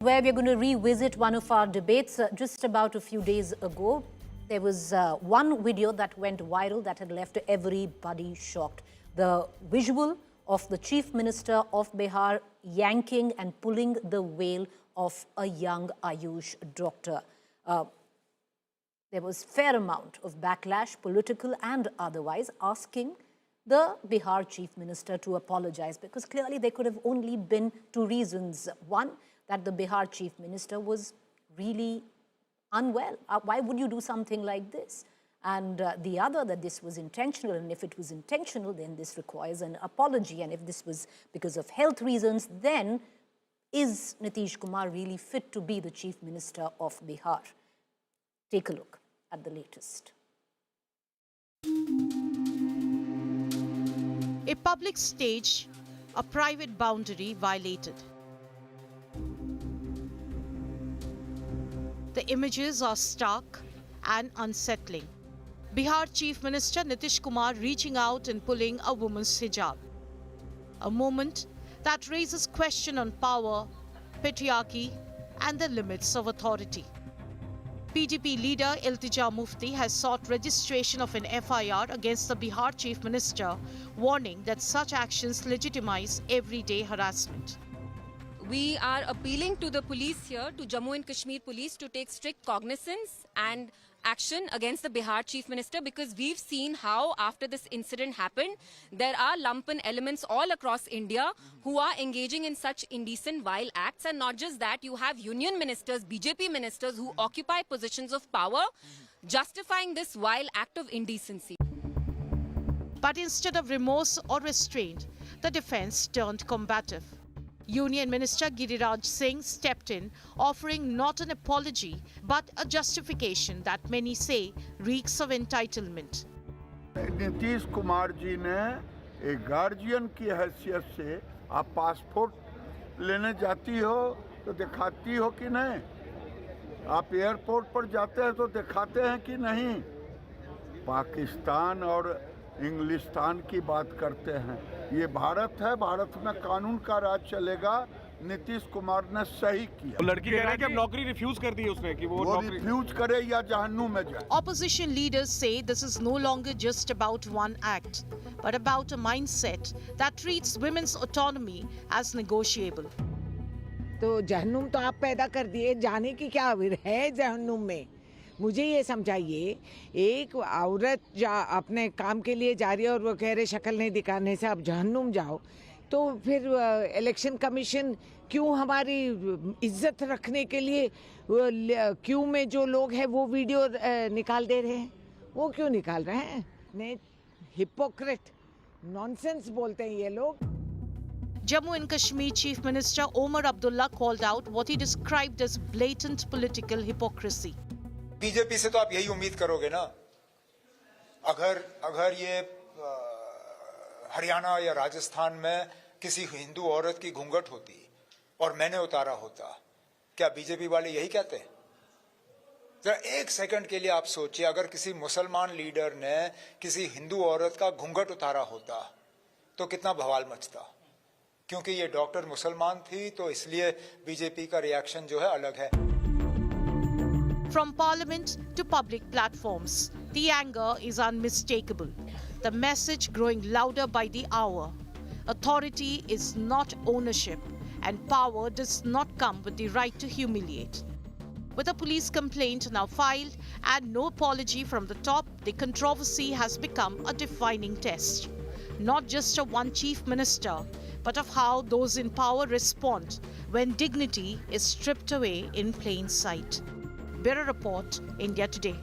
where we're going to revisit one of our debates. Just about a few days ago, there was one video that went viral that had left everybody shocked. The visual of the Chief Minister of Bihar yanking and pulling the veil of a young Ayush doctor. There was fair amount of backlash, political and otherwise, asking the Bihar Chief Minister to apologize, because clearly there could have only been two reasons. One, that the Bihar Chief Minister was really unwell. Why would you do something like this? And the other, that this was intentional, and if it was intentional, then this requires an apology. And if this was because of health reasons, then is Nitish Kumar really fit to be the Chief Minister of Bihar? Take a look at the latest. A public stage, a private boundary violated. The images are stark and unsettling. Bihar Chief Minister Nitish Kumar reaching out and pulling a woman's hijab. A moment that raises question on power, patriarchy, and the limits of authority. PDP leader Iltija Mufti has sought registration of an FIR against the Bihar Chief Minister, warning that such actions legitimize everyday harassment. We are appealing to the police here, to Jammu and Kashmir police, to take strict cognizance and action against the Bihar Chief Minister, because we've seen how after this incident happened, there are lumpen elements all across India who are engaging in such indecent, vile acts. And not just that, you have union ministers, BJP ministers who occupy positions of power, justifying this vile act of indecency. But instead of remorse or restraint, the defense turned combative. Union Minister Giriraj Singh stepped in, offering not an apology, but a justification that many say reeks of entitlement. Nitish Kumar ji ने एक guardian की हैसियत से आप passport लेने जाती हो तो दिखाती हो कि नहीं, आप एयरपोर्ट पर जाते हैं तो दिखाते हैं कि नहीं। पाकिस्तान और इंग्लिस्तान की बात करते हैं। ये भारत है, भारत में कानून का राज चलेगा। नीतीश कुमार ने सही किया। लड़की कह रहा है कि अब नौकरी रिफ्यूज कर दी उसने कि वो रिफ्यूज करे या जहन्नुम में जाए। Opposition leaders say this is no longer just about one act, but about a mindset that treats women's autonomy as negotiable. तो जहन्नुम तो आप पैदा कर दिए, जाने की क्या है जहन्नुम में? मुझे ये समझाइए, एक औरत अपने काम के लिए जा रही है और वो कह रहे शक्ल नहीं दिखाने से आप जहन्नुम जाओ, तो फिर इलेक्शन कमीशन क्यों हमारी इज्जत रखने के लिए क्यों में जो लोग हैं वो वीडियो निकाल दे रहे हैं? वो क्यों निकाल रहे हैं? नहीं, हिपोक्रेट नॉनसेंस बोलते हैं ये लोग। Jammu and Kashmir Chief Minister Omar Abdullah called out what he described as blatant political hypocrisy. BJP से तो आप यही उम्मीद करोगे ना, अगर ये हरियाणा या राजस्थान में किसी हिंदू औरत की घूंघट होती और मैंने उतारा होता, क्या बीजेपी वाले यही कहते? जरा एक सेकंड के लिए आप सोचिए, अगर किसी मुसलमान लीडर ने किसी हिंदू औरत का घूंघट उतारा होता तो कितना बवाल मचता। क्योंकि ये डॉक्टर मुसलमान थी तो इसलिए बीजेपी का रिएक्शन जो है अलग है। From parliament to public platforms, the anger is unmistakable. The message growing louder by the hour. Authority is not ownership, and power does not come with the right to humiliate. With a police complaint now filed and no apology from the top, the controversy has become a defining test. Not just of one chief minister, but of how those in power respond when dignity is stripped away in plain sight. Bureau Report, India Today.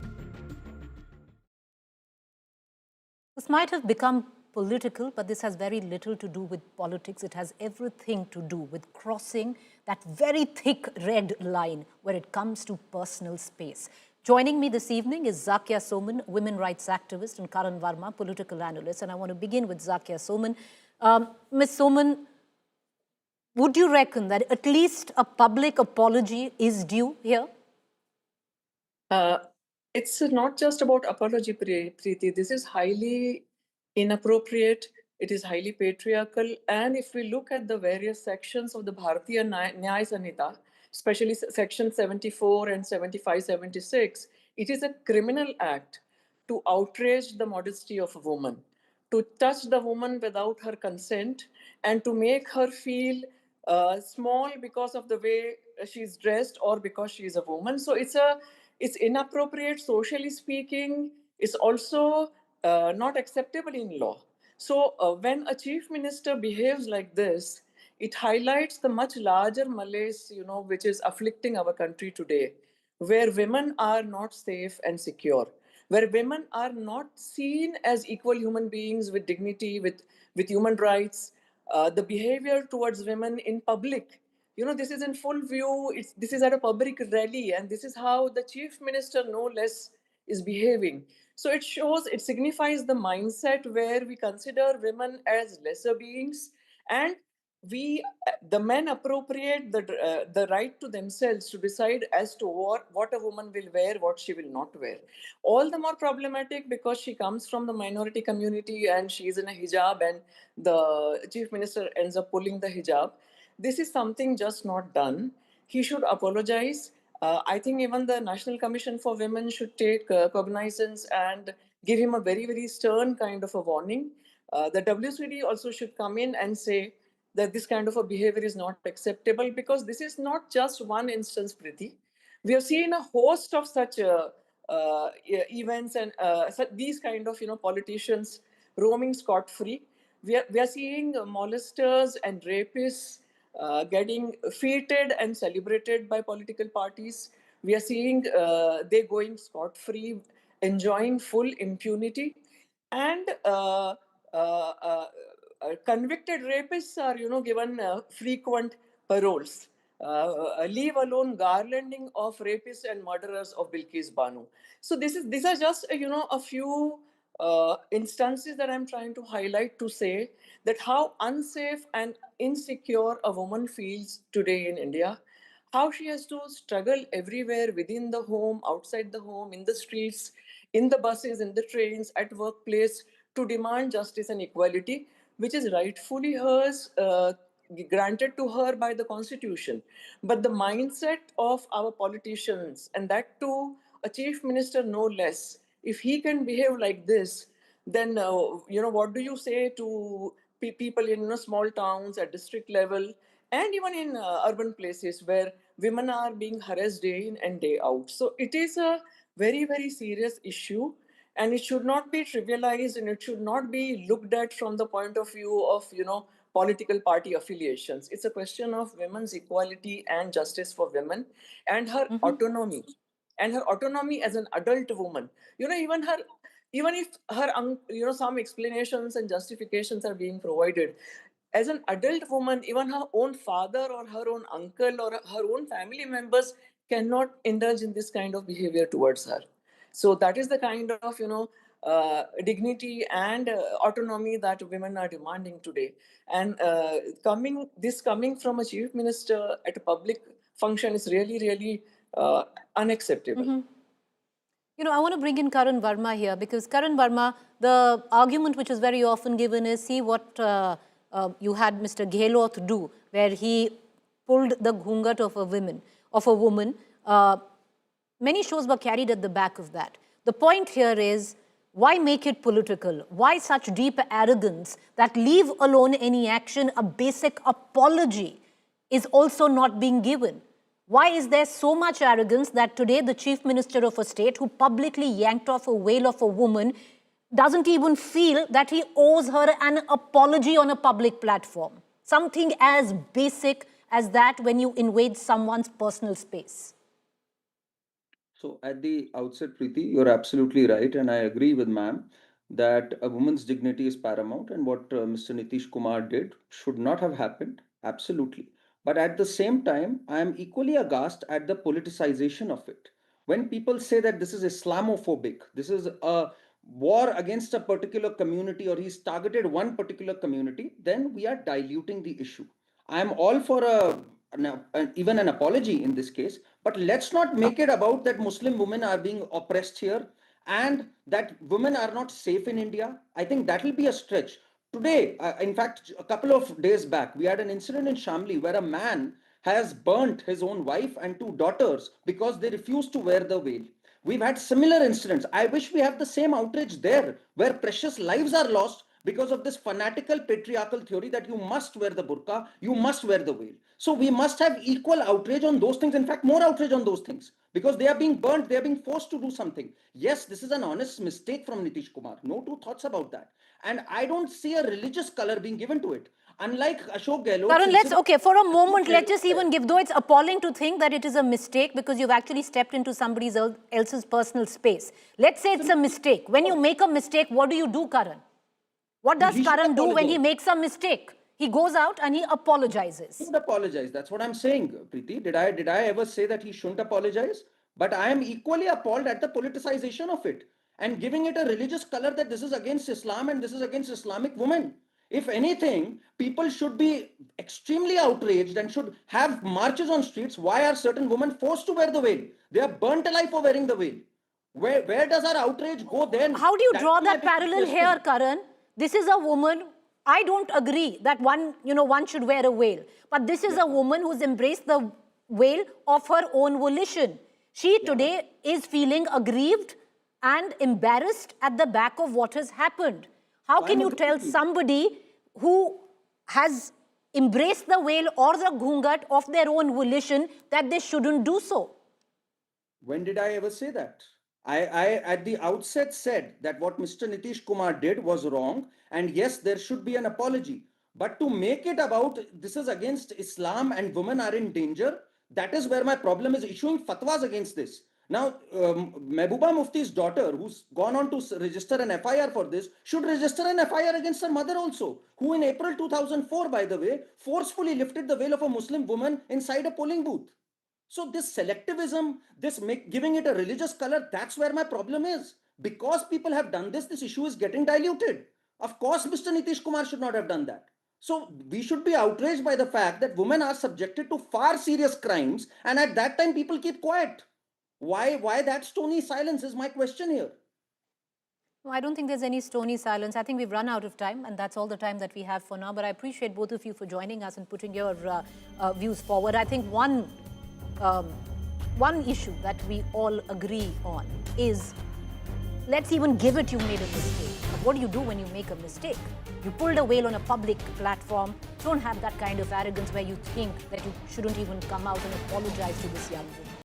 This might have become political, but this has very little to do with politics. It has everything to do with crossing that very thick red line when it comes to personal space. Joining me this evening is Zakia Soman, women rights activist, and Karan Verma, political analyst. And I want to begin with Zakia Soman. Ms. Soman, would you reckon that at least a public apology is due here? It's not just about apology, Preeti. This is highly inappropriate. It is highly patriarchal. And if we look at the various sections of the Bharatiya Nyaya Sanhita, especially section 74 and 75, 76, it is a criminal act to outrage the modesty of a woman, to touch the woman without her consent, and to make her feel small because of the way she's dressed or because she's a woman. So it's inappropriate socially speaking. It's also not acceptable in law. So when a chief minister behaves like this, it highlights the much larger malaise, which is afflicting our country today, where women are not safe and secure, where women are not seen as equal human beings with dignity, with human rights. The behavior towards women in public, this is in full view. This is at a public rally, and this is how the chief minister, no less, is behaving. So it signifies the mindset where we consider women as lesser beings, and the men appropriate the right to themselves to decide as to what a woman will wear, what she will not wear. All the more problematic because she comes from the minority community and she is in a hijab, and the chief minister ends up pulling the hijab. This is something just not done. He should apologize. I think even the National Commission for Women should take cognizance and give him a very, very stern kind of a warning. The WCD also should come in and say that this kind of a behavior is not acceptable, because this is not just one instance, Priti. We have seen a host of such events and these kind of politicians roaming scot-free. We are seeing molesters and rapists getting feted and celebrated by political parties. We are seeing they going scot-free, enjoying full impunity, and convicted rapists are, given frequent paroles. Leave alone garlanding of rapists and murderers of Bilkis Banu. So these are just a few instances that I'm trying to highlight to say that how unsafe and insecure a woman feels today in India, how she has to struggle everywhere, within the home, outside the home, in the streets, in the buses, in the trains, at workplace, to demand justice and equality, which is rightfully hers, granted to her by the Constitution. But the mindset of our politicians, and that too a chief minister no less, if he can behave like this, then what do you say to people in small towns at district level, and even in urban places where women are being harassed day in and day out? So it is a very, very serious issue, and it should not be trivialized, and it should not be looked at from the point of view of political party affiliations. It's a question of women's equality and justice for women, and her autonomy, and her autonomy as an adult woman. Even if her some explanations and justifications are being provided, as an adult woman, even her own father or her own uncle or her own family members cannot indulge in this kind of behavior towards her. So that is the kind of dignity and autonomy that women are demanding today. And coming from a chief minister at a public function is really, really unacceptable. I want to bring in Karan Verma here, because Karan Verma, the argument which is very often given is, see what you had Mr. Gehlot do, where he pulled the ghungat of a woman. Many shows were carried at the back of that. The point here is, why make it political? Why such deep arrogance that, leave alone any action, a basic apology is also not being given? Why is there so much arrogance that today the chief minister of a state who publicly yanked off a wail of a woman doesn't even feel that he owes her an apology on a public platform? Something as basic as that when you invade someone's personal space. So at the outset, Preeti, you're absolutely right, and I agree with ma'am that a woman's dignity is paramount, and what Mr. Nitish Kumar did should not have happened, absolutely. But at the same time, I am equally aghast at the politicization of it. When people say that this is Islamophobic, this is a war against a particular community, or he's targeted one particular community, then we are diluting the issue. I am all for even an apology in this case, but let's not make it about that Muslim women are being oppressed here and that women are not safe in India. I think that will be a stretch. Today, in fact, a couple of days back, we had an incident in Shamli where a man has burnt his own wife and 2 daughters because they refused to wear the veil. We've had similar incidents. I wish we have the same outrage there, where precious lives are lost because of this fanatical patriarchal theory that you must wear the burqa, you must wear the veil. So we must have equal outrage on those things, in fact, more outrage on those things, because they are being burnt, they are being forced to do something. Yes, this is an honest mistake from Nitish Kumar. No two thoughts about that. And I don't see a religious color being given to it. Unlike Ashok Gehlot. Karan, for a moment, let's just even give, though it's appalling to think that it is a mistake because you've actually stepped into somebody else's personal space. Let's say it's a mistake. When you make a mistake, what do, Karan? What does Karan do when he makes a mistake? He goes out and he apologizes. He should apologize. That's what I'm saying, Preeti. Did I ever say that he shouldn't apologize? But I am equally appalled at the politicization of it and giving it a religious color that this is against Islam and this is against Islamic women. If anything, people should be extremely outraged and should have marches on streets. Why are certain women forced to wear the veil? They are burnt alive for wearing the veil. Where does our outrage go then? How do you draw that parallel here, Karan? This is a woman. I don't agree that one should wear a veil. But this is a woman who's embraced the veil of her own volition. She today is feeling aggrieved and embarrassed at the back of what has happened. How can you tell somebody who has embraced the veil or the ghungat of their own volition that they shouldn't do so? When did I ever say that? I at the outset said that what Mr. Nitish Kumar did was wrong, and yes, there should be an apology. But to make it about this is against Islam and women are in danger, that is where my problem is. Issuing fatwas against this. Now, Mehbooba Mufti's daughter, who's gone on to register an FIR for this, should register an FIR against her mother also, who in April 2004, by the way, forcefully lifted the veil of a Muslim woman inside a polling booth. So this selectivism, this giving it a religious color, that's where my problem is. Because people have done this, this issue is getting diluted. Of course, Mr. Nitish Kumar should not have done that. So we should be outraged by the fact that women are subjected to far serious crimes, and at that time people keep quiet. Why that stony silence is my question here. No, I don't think there's any stony silence. I think we've run out of time, and that's all the time that we have for now. But I appreciate both of you for joining us and putting your views forward. I think one issue that we all agree on is, let's even give it you made a mistake. But what do you do when you make a mistake? You pulled a veil on a public platform. Don't have that kind of arrogance where you think that you shouldn't even come out and apologize to this young woman.